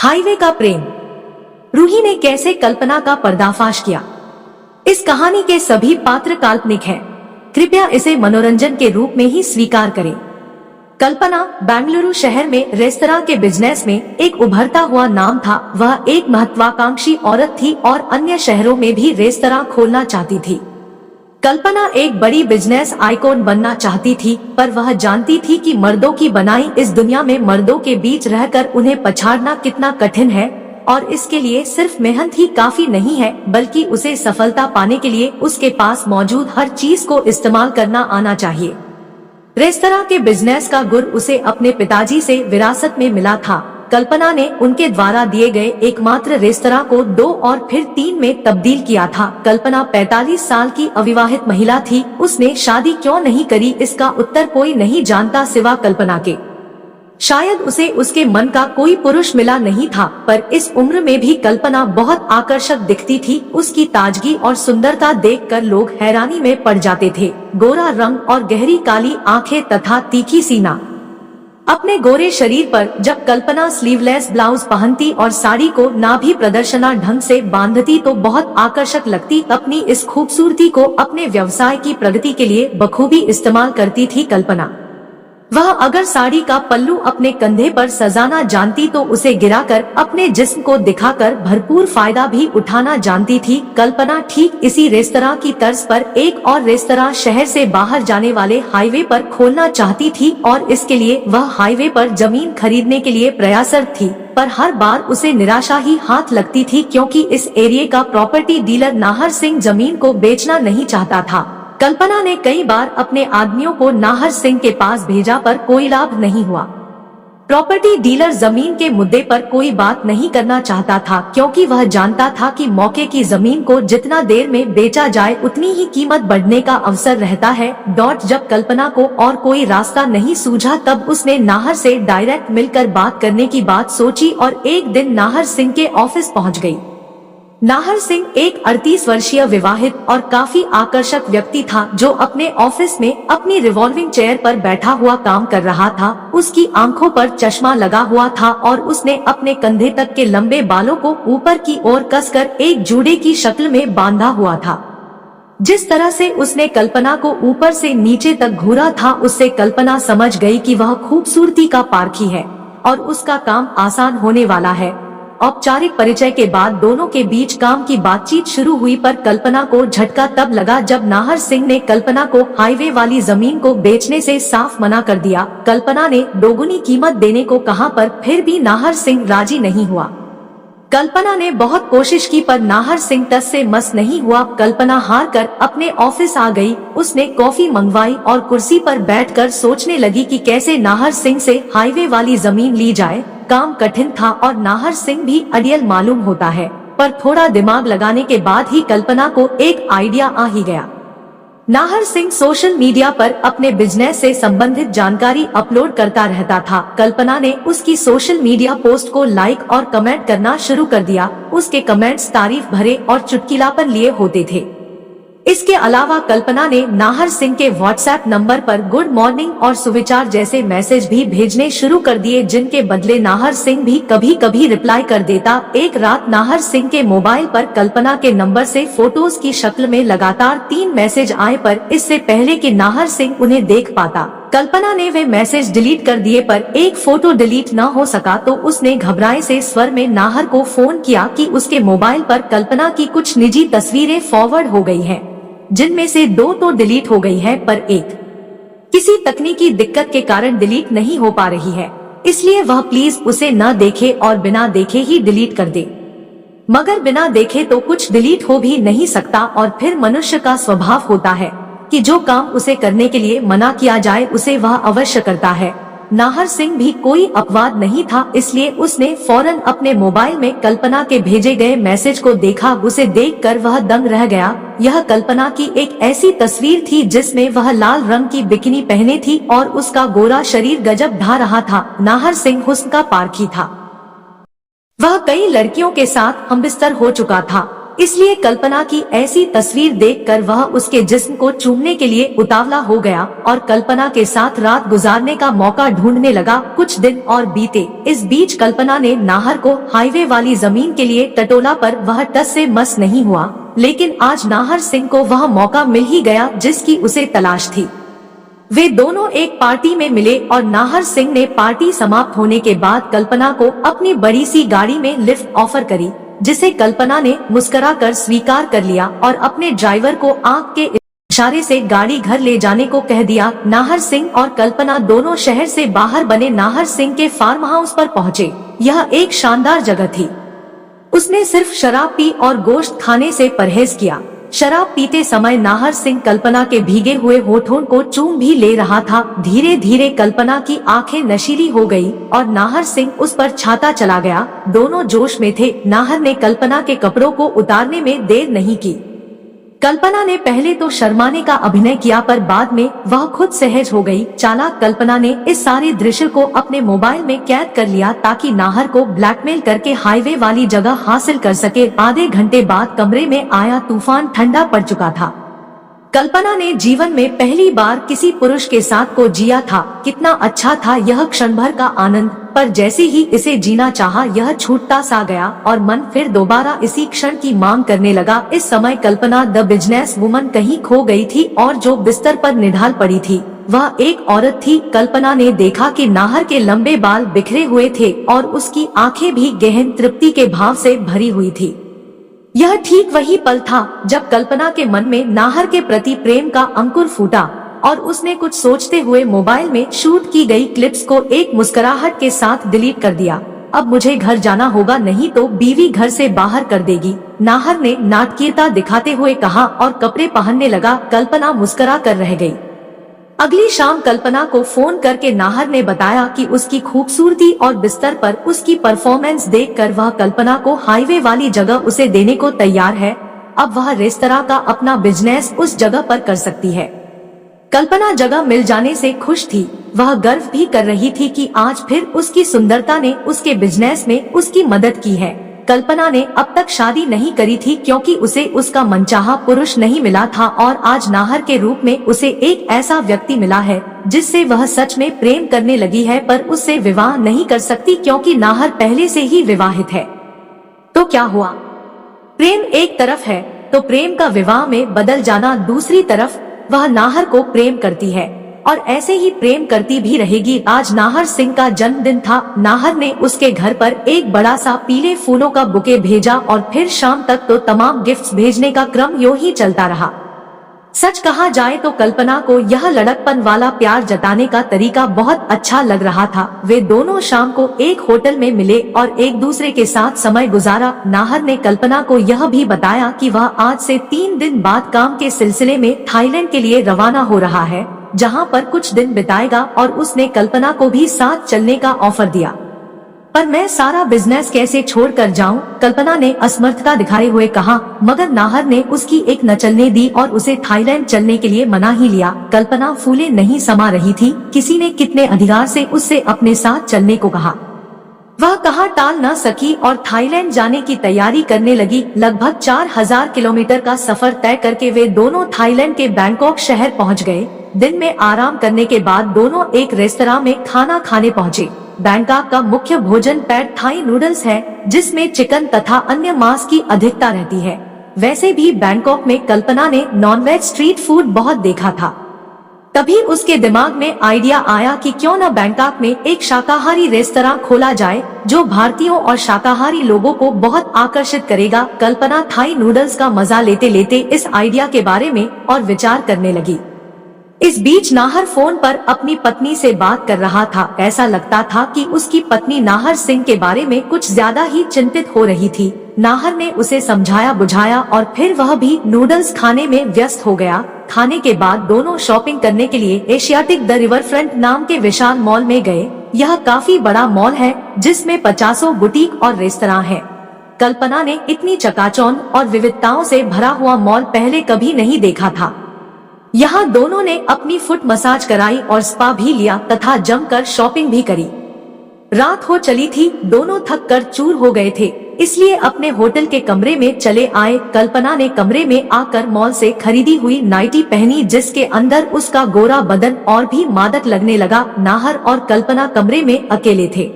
Highway का प्रेम। रूही ने कैसे कल्पना का पर्दाफाश किया। इस कहानी के सभी पात्र काल्पनिक हैं। कृपया इसे मनोरंजन के रूप में ही स्वीकार करें। कल्पना बेंगलुरु शहर में रेस्तरां के बिजनेस में एक उभरता हुआ नाम था। वह एक महत्वाकांक्षी औरत थी और अन्य शहरों में भी रेस्तरां खोलना चाहती थी। कल्पना एक बड़ी बिजनेस आइकॉन बनना चाहती थी, पर वह जानती थी कि मर्दों की बनाई इस दुनिया में मर्दों के बीच रहकर उन्हें पछाड़ना कितना कठिन है, और इसके लिए सिर्फ मेहनत ही काफी नहीं है, बल्कि उसे सफलता पाने के लिए उसके पास मौजूद हर चीज को इस्तेमाल करना आना चाहिए। रेस्तरां के बिजनेस का गुर उसे अपने पिताजी से विरासत में मिला था। कल्पना ने उनके द्वारा दिए गए एकमात्र रेस्तरां को 2 और फिर 3 में तब्दील किया था। कल्पना 45 साल की अविवाहित महिला थी। उसने शादी क्यों नहीं करी, इसका उत्तर कोई नहीं जानता सिवा कल्पना के। शायद उसे उसके मन का कोई पुरुष मिला नहीं था, पर इस उम्र में भी कल्पना बहुत आकर्षक दिखती थी। उसकी ताजगी और सुंदरता देखकर लोग हैरानी में पड़ जाते थे। गोरा रंग और गहरी काली आंखें तथा तीखी सीना। अपने गोरे शरीर पर जब कल्पना स्लीवलेस ब्लाउज पहनती और साड़ी को नाभि प्रदर्शना ढंग से बांधती तो बहुत आकर्षक लगती। अपनी इस खूबसूरती को अपने व्यवसाय की प्रगति के लिए बखूबी इस्तेमाल करती थी कल्पना। वह अगर साड़ी का पल्लू अपने कंधे पर सजाना जानती तो उसे गिराकर अपने जिस्म को दिखाकर भरपूर फायदा भी उठाना जानती थी। कल्पना ठीक इसी रेस्तरां की तर्ज पर एक और रेस्तरां शहर से बाहर जाने वाले हाईवे पर खोलना चाहती थी, और इसके लिए वह हाईवे पर जमीन खरीदने के लिए प्रयासरत थी। पर हर बार उसे निराशा ही हाथ लगती थी, क्योंकि इस एरिया का प्रॉपर्टी डीलर नाहर सिंह जमीन को बेचना नहीं चाहता था। कल्पना ने कई बार अपने आदमियों को नाहर सिंह के पास भेजा, पर कोई लाभ नहीं हुआ। प्रॉपर्टी डीलर जमीन के मुद्दे पर कोई बात नहीं करना चाहता था, क्योंकि वह जानता था कि मौके की जमीन को जितना देर में बेचा जाए उतनी ही कीमत बढ़ने का अवसर रहता है। जब कल्पना को और कोई रास्ता नहीं सूझा, तब उसने नाहर से डायरेक्ट मिलकर बात करने की बात सोची और एक दिन नाहर सिंह के ऑफिस पहुंच गई। नाहर सिंह एक 38 वर्षीय विवाहित और काफी आकर्षक व्यक्ति था, जो अपने ऑफिस में अपनी रिवॉल्विंग चेयर पर बैठा हुआ काम कर रहा था। उसकी आंखों पर चश्मा लगा हुआ था और उसने अपने कंधे तक के लंबे बालों को ऊपर की ओर कसकर एक जूड़े की शक्ल में बांधा हुआ था। जिस तरह से उसने कल्पना को ऊपर से नीचे तक घूरा था, उससे कल्पना समझ गई कि वह खूबसूरती का पारखी है और उसका काम आसान होने वाला है। औपचारिक परिचय के बाद दोनों के बीच काम की बातचीत शुरू हुई, पर कल्पना को झटका तब लगा जब नाहर सिंह ने कल्पना को हाईवे वाली जमीन को बेचने से साफ मना कर दिया। कल्पना ने दोगुनी कीमत देने को कहा, पर फिर भी नाहर सिंह राजी नहीं हुआ। कल्पना ने बहुत कोशिश की, पर नाहर सिंह टस से मस नहीं हुआ। कल्पना हार कर अपने ऑफिस आ गई। उसने कॉफी मंगवाई और कुर्सी पर बैठकर सोचने लगी कि कैसे नाहर सिंह से हाईवे वाली जमीन ली जाए। काम कठिन था और नाहर सिंह भी अड़ियल मालूम होता है, पर थोड़ा दिमाग लगाने के बाद ही कल्पना को एक आइडिया आ ही गया। नाहर सिंह सोशल मीडिया पर अपने बिजनेस से संबंधित जानकारी अपलोड करता रहता था। कल्पना ने उसकी सोशल मीडिया पोस्ट को लाइक और कमेंट करना शुरू कर दिया। उसके कमेंट्स तारीफ भरे और चुटकिलापन लिए होते थे। इसके अलावा कल्पना ने नाहर सिंह के व्हाट्सएप नंबर पर गुड मॉर्निंग और सुविचार जैसे मैसेज भी भेजने शुरू कर दिए, जिनके बदले नाहर सिंह भी कभी कभी रिप्लाई कर देता। एक रात नाहर सिंह के मोबाइल पर कल्पना के नंबर से फोटोज की शक्ल में लगातार 3 मैसेज आए, पर इससे पहले कि नाहर सिंह उन्हें देख पाता, कल्पना ने वे मैसेज डिलीट कर दिए। पर एक फोटो डिलीट न हो सका तो उसने घबराए से स्वर में नाहर को फोन किया कि उसके मोबाइल पर कल्पना की कुछ निजी तस्वीरें फॉरवर्ड हो गई हैं, जिनमें से 2 तो डिलीट हो गई है, पर एक किसी तकनीकी दिक्कत के कारण डिलीट नहीं हो पा रही है, इसलिए वह प्लीज उसे न देखे और बिना देखे ही डिलीट कर दे। मगर बिना देखे तो कुछ डिलीट हो भी नहीं सकता, और फिर मनुष्य का स्वभाव होता है कि जो काम उसे करने के लिए मना किया जाए उसे वह अवश्य करता है। नाहर सिंह भी कोई अपवाद नहीं था, इसलिए उसने फौरन अपने मोबाइल में कल्पना के भेजे गए मैसेज को देखा। उसे देखकर वह दंग रह गया। यह कल्पना की एक ऐसी तस्वीर थी जिसमें वह लाल रंग की बिकिनी पहने थी और उसका गोरा शरीर गजब ढा रहा था। नाहर सिंह हुस्न का पारखी था। वह कई लड़कियों के साथ हमबिस्तर हो चुका था, इसलिए कल्पना की ऐसी तस्वीर देखकर वह उसके जिस्म को चूमने के लिए उतावला हो गया और कल्पना के साथ रात गुजारने का मौका ढूंढने लगा। कुछ दिन और बीते। इस बीच कल्पना ने नाहर को हाईवे वाली जमीन के लिए टटोला, पर वह टस से मस नहीं हुआ। लेकिन आज नाहर सिंह को वह मौका मिल ही गया जिसकी उसे तलाश थी। वे दोनों एक पार्टी में मिले और नाहर सिंह ने पार्टी समाप्त होने के बाद कल्पना को अपनी बड़ी सी गाड़ी में लिफ्ट ऑफर करी, जिसे कल्पना ने मुस्कुराकर स्वीकार कर लिया और अपने ड्राइवर को आंख के इशारे से गाड़ी घर ले जाने को कह दिया। नाहर सिंह और कल्पना दोनों शहर से बाहर बने नाहर सिंह के फार्म हाउस पर पहुँचे। यह एक शानदार जगह थी। उसने सिर्फ शराब पी और गोश्त खाने से परहेज किया। शराब पीते समय नाहर सिंह कल्पना के भीगे हुए होठों को चूम भी ले रहा था। धीरे धीरे कल्पना की आंखें नशीली हो गई और नाहर सिंह उस पर छाता चला गया। दोनों जोश में थे। नाहर ने कल्पना के कपड़ों को उतारने में देर नहीं की। कल्पना ने पहले तो शर्माने का अभिनय किया, पर बाद में वह खुद सहज हो गई। चालाक कल्पना ने इस सारे दृश्य को अपने मोबाइल में कैद कर लिया ताकि नाहर को ब्लैकमेल करके हाईवे वाली जगह हासिल कर सके। आधे घंटे बाद कमरे में आया तूफान ठंडा पड़ चुका था। कल्पना ने जीवन में पहली बार किसी पुरुष के साथ को जिया था। कितना अच्छा था यह क्षण भर का आनंद, पर जैसे ही इसे जीना चाहा यह छूटता सा गया और मन फिर दोबारा इसी क्षण की मांग करने लगा। इस समय कल्पना द बिजनेस वुमन कहीं खो गई थी और जो बिस्तर पर निढाल पड़ी थी वह एक औरत थी। कल्पना ने देखा कि नाहर के लंबे बाल बिखरे हुए थे और उसकी आंखें भी गहन तृप्ति के भाव से भरी हुई थी। यह ठीक वही पल था जब कल्पना के मन में नाहर के प्रति प्रेम का अंकुर फूटा और उसने कुछ सोचते हुए मोबाइल में शूट की गई क्लिप्स को एक मुस्कुराहट के साथ डिलीट कर दिया। अब मुझे घर जाना होगा, नहीं तो बीवी घर से बाहर कर देगी, नाहर ने नाटकीयता दिखाते हुए कहा और कपड़े पहनने लगा। कल्पना मुस्कुरा कर रह गई। अगली शाम कल्पना को फोन करके नाहर ने बताया कि उसकी खूबसूरती और बिस्तर पर उसकी परफॉर्मेंस देखकर वह कल्पना को हाईवे वाली जगह उसे देने को तैयार है। अब वह रेस्तरां का अपना बिजनेस उस जगह पर कर सकती है। कल्पना जगह मिल जाने से खुश थी। वह गर्व भी कर रही थी कि आज फिर उसकी सुंदरता ने उसके बिजनेस में उसकी मदद की है। कल्पना ने अब तक शादी नहीं करी थी क्योंकि उसे उसका मनचाहा पुरुष नहीं मिला था और आज नाहर के रूप में उसे एक ऐसा व्यक्ति मिला है जिससे वह सच में प्रेम करने लगी है, पर उससे विवाह नहीं कर सकती क्योंकि नाहर पहले से ही विवाहित है। तो क्या हुआ? प्रेम एक तरफ है तो प्रेम का विवाह में बदल जाना दूसरी तरफ। वह नाहर को प्रेम करती है और ऐसे ही प्रेम करती भी रहेगी। आज नाहर सिंह का जन्मदिन था। नाहर ने उसके घर पर एक बड़ा सा पीले फूलों का बुके भेजा और फिर शाम तक तो तमाम गिफ्ट्स भेजने का क्रम यूं ही चलता रहा। सच कहा जाए तो कल्पना को यह लड़कपन वाला प्यार जताने का तरीका बहुत अच्छा लग रहा था। वे दोनों शाम को एक होटल में मिले और एक दूसरे के साथ समय गुजारा। नाहर ने कल्पना को यह भी बताया कि वह आज से 3 दिन बाद काम के सिलसिले में थाईलैंड के लिए रवाना हो रहा है, जहां पर कुछ दिन बिताएगा, और उसने कल्पना को भी साथ चलने का ऑफर दिया। पर मैं सारा बिजनेस कैसे छोड़कर जाऊं? कल्पना ने असमर्थता दिखाए हुए कहा, मगर नाहर ने उसकी एक न चलने दी और उसे थाईलैंड चलने के लिए मना ही लिया। कल्पना फूले नहीं समा रही थी। किसी ने कितने अधिकार से उससे अपने साथ चलने को कहा। वह कहाँ टाल न सकी और थाईलैंड जाने की तैयारी करने लगी। लगभग 4000 किलोमीटर का सफर तय करके वे दोनों थाईलैंड के बैंकॉक शहर पहुँच गए। दिन में आराम करने के बाद दोनों एक रेस्तरां में खाना खाने पहुँचे। बैंकॉक का मुख्य भोजन पैड थाई नूडल्स है, जिसमें चिकन तथा अन्य मांस की अधिकता रहती है। वैसे भी बैंकॉक में कल्पना ने नॉनवेज स्ट्रीट फूड बहुत देखा था। तभी उसके दिमाग में आइडिया आया कि क्यों न बैंकॉक में एक शाकाहारी रेस्तरां खोला जाए जो भारतीयों और शाकाहारी लोगों को बहुत आकर्षित करेगा। कल्पना थाई नूडल्स का मजा लेते लेते इस आइडिया के बारे में और विचार करने लगी। इस बीच नाहर फोन पर अपनी पत्नी से बात कर रहा था। ऐसा लगता था कि उसकी पत्नी नाहर सिंह के बारे में कुछ ज्यादा ही चिंतित हो रही थी। नाहर ने उसे समझाया बुझाया और फिर वह भी नूडल्स खाने में व्यस्त हो गया। खाने के बाद दोनों शॉपिंग करने के लिए एशियाटिक द रिवरफ्रंट नाम के विशाल मॉल में गए। यह काफी बड़ा मॉल है जिसमें 50 बुटीक और रेस्तरां हैं। कल्पना ने इतनी चकाचौंध और विविधताओं से भरा हुआ मॉल पहले कभी नहीं देखा था। यहाँ दोनों ने अपनी फुट मसाज कराई और स्पा भी लिया तथा जमकर शॉपिंग भी करी। रात हो चली थी। दोनों थक कर चूर हो गए थे। इसलिए अपने होटल के कमरे में चले आए। कल्पना ने कमरे में आकर मॉल से खरीदी हुई नाइटी पहनी, जिसके अंदर उसका गोरा बदन और भी मादक लगने लगा। नाहर और कल्पना कमरे में अकेले थे।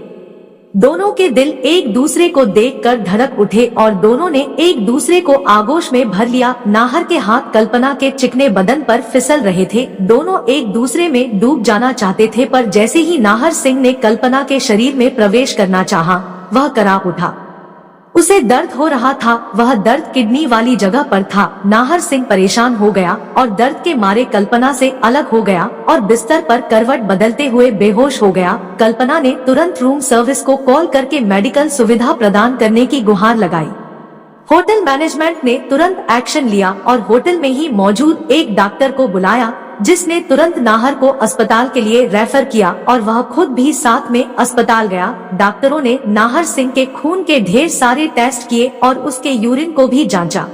दोनों के दिल एक दूसरे को देखकर धड़क उठे और दोनों ने एक दूसरे को आगोश में भर लिया। नाहर के हाथ कल्पना के चिकने बदन पर फिसल रहे थे। दोनों एक दूसरे में डूब जाना चाहते थे, पर जैसे ही नाहर सिंह ने कल्पना के शरीर में प्रवेश करना चाहा, वह कराह उठा। उसे दर्द हो रहा था, वह दर्द किडनी वाली जगह पर था। नाहर सिंह परेशान हो गया और दर्द के मारे कल्पना से अलग हो गया और बिस्तर पर करवट बदलते हुए बेहोश हो गया। कल्पना ने तुरंत रूम सर्विस को कॉल करके मेडिकल सुविधा प्रदान करने की गुहार लगाई। होटल मैनेजमेंट ने तुरंत एक्शन लिया और होटल में ही मौजूद एक डॉक्टर को बुलाया, जिसने तुरंत नाहर को अस्पताल के लिए रेफर किया और वह खुद भी साथ में अस्पताल गया। डॉक्टरों ने नाहर सिंह के खून के ढेर सारे टेस्ट किए और उसके यूरिन को भी जांचा।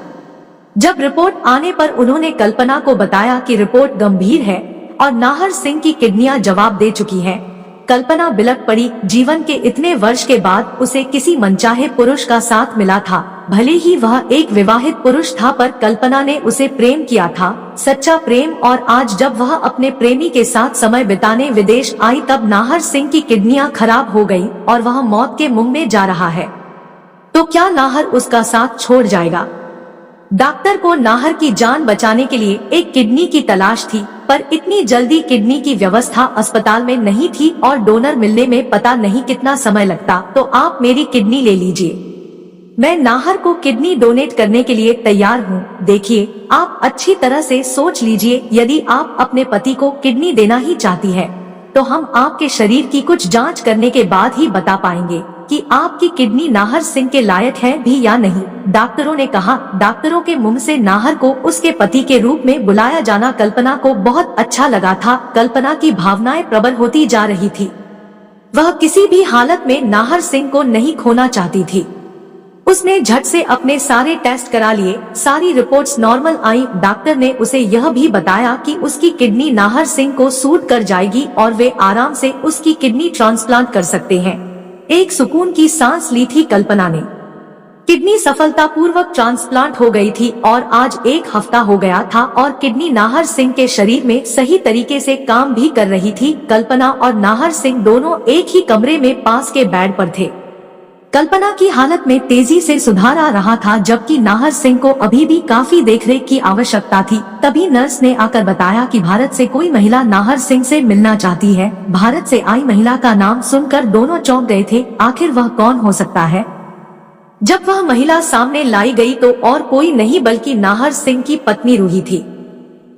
जब रिपोर्ट आने पर उन्होंने कल्पना को बताया कि रिपोर्ट गंभीर है और नाहर सिंह की किडनियां जवाब दे चुकी हैं। कल्पना बिलक पड़ी। जीवन के इतने वर्ष के बाद उसे किसी मनचाहे पुरुष का साथ मिला था। भले ही वह एक विवाहित पुरुष था, पर कल्पना ने उसे प्रेम किया था, सच्चा प्रेम। और आज जब वह अपने प्रेमी के साथ समय बिताने विदेश आई, तब नाहर सिंह की किडनियां खराब हो गई और वह मौत के मुंह में जा रहा है। तो क्या नाहर उसका साथ छोड़ जाएगा? डॉक्टर को नाहर की जान बचाने के लिए एक किडनी की तलाश थी, पर इतनी जल्दी किडनी की व्यवस्था अस्पताल में नहीं थी और डोनर मिलने में पता नहीं कितना समय लगता। तो आप मेरी किडनी ले लीजिए, मैं नाहर को किडनी डोनेट करने के लिए तैयार हूँ। देखिए, आप अच्छी तरह से सोच लीजिए, यदि आप अपने पति को किडनी देना ही चाहती है, तो हम आपके शरीर की कुछ जांच करने के बाद ही बता पाएंगे कि आपकी किडनी नाहर सिंह के लायक है भी या नहीं, डॉक्टरों ने कहा। डॉक्टरों के मुंह से नाहर को उसके पति के रूप में बुलाया जाना कल्पना को बहुत अच्छा लगा था। कल्पना की भावनाएं प्रबल होती जा रही थी। वह किसी भी हालत में नाहर सिंह को नहीं खोना चाहती थी। उसने झट से अपने सारे टेस्ट करा लिए। सारी रिपोर्ट्स नॉर्मल आई। डॉक्टर ने उसे यह भी बताया कि उसकी किडनी नाहर सिंह को सूट कर जाएगी और वे आराम से उसकी किडनी ट्रांसप्लांट कर सकते हैं। एक सुकून की सांस ली थी कल्पना ने। किडनी सफलतापूर्वक ट्रांसप्लांट हो गई थी और आज एक हफ्ता हो गया था और किडनी नाहर सिंह के शरीर में सही तरीके से काम भी कर रही थी। कल्पना और नाहर सिंह दोनों एक ही कमरे में पास के बेड पर थे। कल्पना की हालत में तेजी से सुधार आ रहा था, जबकि नाहर सिंह को अभी भी काफी देखरेख की आवश्यकता थी। तभी नर्स ने आकर बताया कि भारत से कोई महिला नाहर सिंह से मिलना चाहती है। भारत से आई महिला का नाम सुनकर दोनों चौंक गए थे। आखिर वह कौन हो सकता है? जब वह महिला सामने लाई गई तो और कोई नहीं बल्कि नाहर सिंह की पत्नी रूही थी।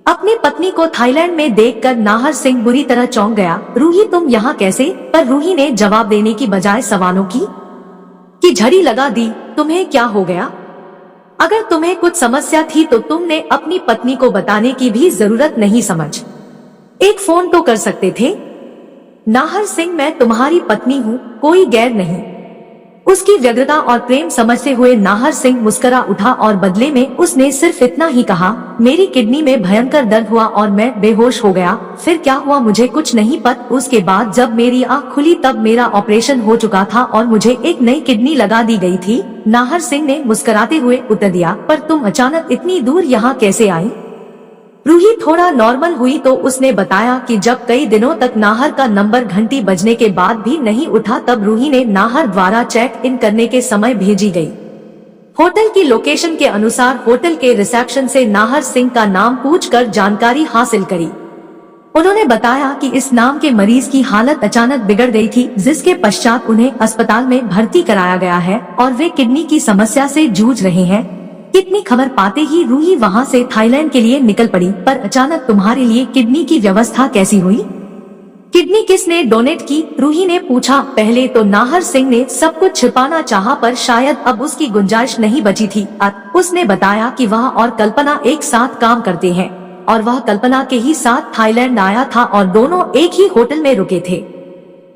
अपनी पत्नी को थाईलैंड में देखकर नाहर सिंह बुरी तरह चौंक गया। रूही, तुम यहाँ कैसे? पर रूही ने जवाब देने की बजाय सवालों की झड़ी लगा दी। तुम्हें क्या हो गया? अगर तुम्हें कुछ समस्या थी तो तुमने अपनी पत्नी को बताने की भी जरूरत नहीं समझ। एक फोन तो कर सकते थे। नाहर सिंह, मैं तुम्हारी पत्नी हूँ, कोई गैर नहीं। उसकी व्यग्रता और प्रेम समझते हुए नाहर सिंह मुस्कुरा उठा और बदले में उसने सिर्फ इतना ही कहा, मेरी किडनी में भयंकर दर्द हुआ और मैं बेहोश हो गया। फिर क्या हुआ मुझे कुछ नहीं पता। उसके बाद जब मेरी आँख खुली तब मेरा ऑपरेशन हो चुका था और मुझे एक नई किडनी लगा दी गई थी। नाहर सिंह ने मुस्कुराते हुए उत्तर दिया, पर तुम अचानक इतनी दूर यहाँ कैसे आई? रूही थोड़ा नॉर्मल हुई तो उसने बताया कि जब कई दिनों तक नाहर का नंबर घंटी बजने के बाद भी नहीं उठा, तब रूही ने नाहर द्वारा चेक इन करने के समय भेजी गई होटल की लोकेशन के अनुसार होटल के रिसेप्शन से नाहर सिंह का नाम पूछकर जानकारी हासिल करी। उन्होंने बताया कि इस नाम के मरीज की हालत अचानक बिगड़ गई थी, जिसके पश्चात उन्हें अस्पताल में भर्ती कराया गया है और वे किडनी की समस्या से जूझ रहे हैं। किडनी खबर पाते ही रूही वहां से थाईलैंड के लिए निकल पड़ी। पर अचानक तुम्हारे लिए किडनी की व्यवस्था कैसी हुई? किडनी किसने डोनेट की? रूही ने पूछा। पहले तो नाहर सिंह ने सब कुछ छिपाना चाहा, पर शायद अब उसकी गुंजाइश नहीं बची थी। उसने बताया कि वह और कल्पना एक साथ काम करते हैं और वह कल्पना के ही साथ थाईलैंड आया था और दोनों एक ही होटल में रुके थे।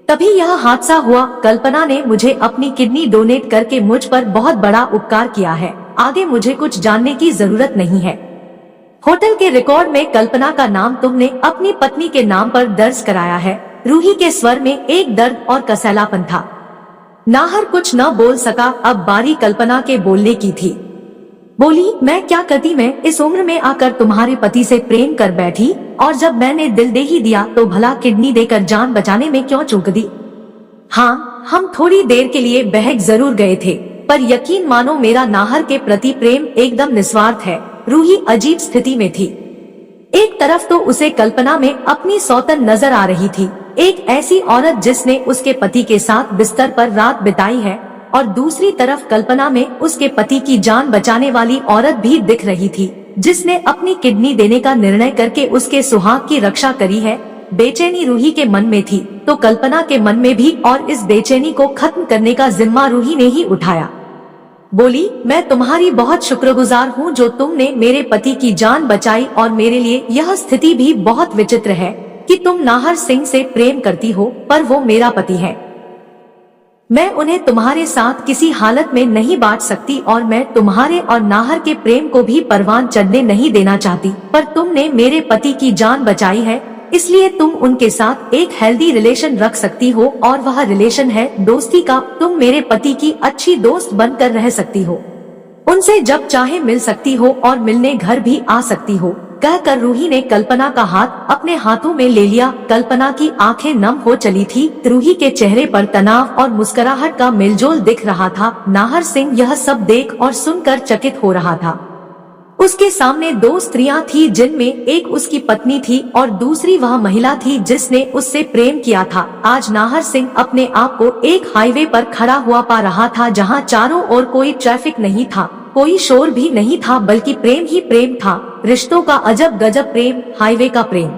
तभी यह हादसा हुआ। कल्पना ने मुझे अपनी किडनी डोनेट करके मुझ पर बहुत बड़ा उपकार किया है। आगे मुझे कुछ जानने की जरूरत नहीं है। होटल के रिकॉर्ड में कल्पना का नाम तुमने अपनी पत्नी के नाम पर दर्ज कराया है। रूही के स्वर में एक दर्द और कसैलापन था। नाहर कुछ न बोल सका। अब बारी कल्पना के बोलने की थी। बोली, मैं क्या करती, मैं इस उम्र में आकर तुम्हारे पति से प्रेम कर बैठी, और जब मैंने दिल दे ही दिया तो भला किडनी देकर जान बचाने में क्यों चूक दी। हाँ, हम थोड़ी देर के लिए बहक जरूर गए थे, पर यकीन मानो मेरा नाहर के प्रति प्रेम एकदम निस्वार्थ है। रूही अजीब स्थिति में थी। एक तरफ तो उसे कल्पना में अपनी सौतन नजर आ रही थी, एक ऐसी औरत जिसने उसके पति के साथ बिस्तर पर रात बिताई है, और दूसरी तरफ कल्पना में उसके पति की जान बचाने वाली औरत भी दिख रही थी, जिसने अपनी किडनी देने का निर्णय करके उसके सुहाग की रक्षा करी है। बेचैनी रूही के मन में थी तो कल्पना के मन में भी, और इस बेचैनी को खत्म करने का जिम्मा रूही ने ही उठाया। बोली, मैं तुम्हारी बहुत शुक्रगुजार हूँ जो तुमने मेरे पति की जान बचाई, और मेरे लिए यह स्थिति भी बहुत विचित्र है कि तुम नाहर सिंह से प्रेम करती हो, पर वो मेरा पति है। मैं उन्हें तुम्हारे साथ किसी हालत में नहीं बांट सकती, और मैं तुम्हारे और नाहर के प्रेम को भी परवान चढ़ने नहीं देना चाहती, पर तुमने मेरे पति की जान बचाई है, इसलिए तुम उनके साथ एक हेल्दी रिलेशन रख सकती हो, और वह रिलेशन है दोस्ती का। तुम मेरे पति की अच्छी दोस्त बनकर रह सकती हो, उनसे जब चाहे मिल सकती हो, और मिलने घर भी आ सकती हो। कहकर रूही ने कल्पना का हाथ अपने हाथों में ले लिया। कल्पना की आंखें नम हो चली थी। रूही के चेहरे पर तनाव और मुस्कुराहट का मेलजोल दिख रहा था। नाहर सिंह यह सब देख और सुनकर चकित हो रहा था। उसके सामने दो स्त्रियां थी, जिनमें एक उसकी पत्नी थी और दूसरी वह महिला थी जिसने उससे प्रेम किया था। आज नाहर सिंह अपने आप को एक हाईवे पर खड़ा हुआ पा रहा था, जहां चारों ओर कोई ट्रैफिक नहीं था, कोई शोर भी नहीं था, बल्कि प्रेम ही प्रेम था। रिश्तों का अजब गजब प्रेम, हाईवे का प्रेम।